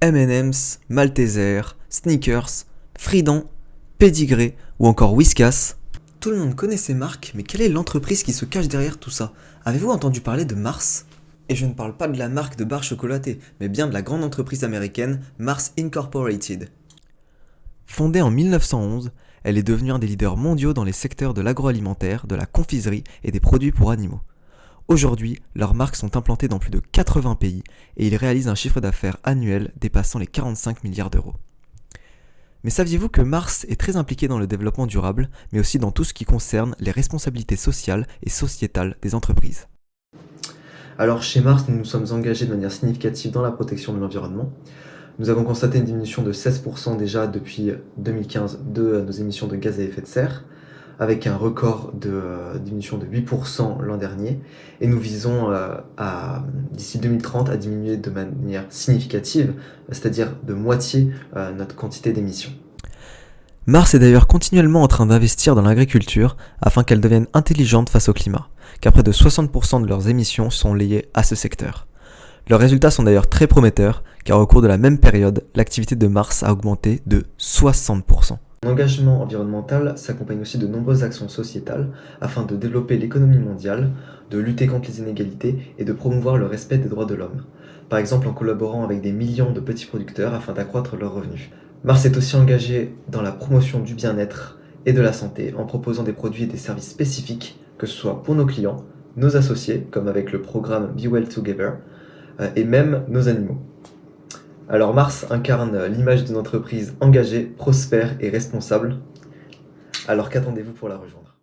M&M's, Malteser, Snickers, Fridan, Pedigree ou encore Whiskas. Tout le monde connaît ces marques, mais quelle est l'entreprise qui se cache derrière tout ça? Avez-vous entendu parler de Mars? Et je ne parle pas de la marque de barres chocolatées, mais bien de la grande entreprise américaine Mars Incorporated. Fondée en 1911, elle est devenue un des leaders mondiaux dans les secteurs de l'agroalimentaire, de la confiserie et des produits pour animaux. Aujourd'hui, leurs marques sont implantées dans plus de 80 pays et ils réalisent un chiffre d'affaires annuel dépassant les 45 milliards d'euros. Mais saviez-vous que Mars est très impliqué dans le développement durable, mais aussi dans tout ce qui concerne les responsabilités sociales et sociétales des entreprises? Alors chez Mars, nous nous sommes engagés de manière significative dans la protection de l'environnement. Nous avons constaté une diminution de 16% déjà depuis 2015 de nos émissions de gaz à effet de serre, avec un record de diminution de 8% l'an dernier. Et nous visons d'ici 2030 à diminuer de manière significative, c'est-à-dire de moitié notre quantité d'émissions. Mars est d'ailleurs continuellement en train d'investir dans l'agriculture afin qu'elle devienne intelligente face au climat, car près de 60% de leurs émissions sont liées à ce secteur. Leurs résultats sont d'ailleurs très prometteurs, car au cours de la même période, l'activité de Mars a augmenté de 60%. L'engagement environnemental s'accompagne aussi de nombreuses actions sociétales afin de développer l'économie mondiale, de lutter contre les inégalités et de promouvoir le respect des droits de l'homme. Par exemple en collaborant avec des millions de petits producteurs afin d'accroître leurs revenus. Mars est aussi engagé dans la promotion du bien-être et de la santé en proposant des produits et des services spécifiques, que ce soit pour nos clients, nos associés, comme avec le programme Be Well Together, et même nos animaux. Alors Mars incarne l'image d'une entreprise engagée, prospère et responsable. Alors qu'attendez-vous pour la rejoindre?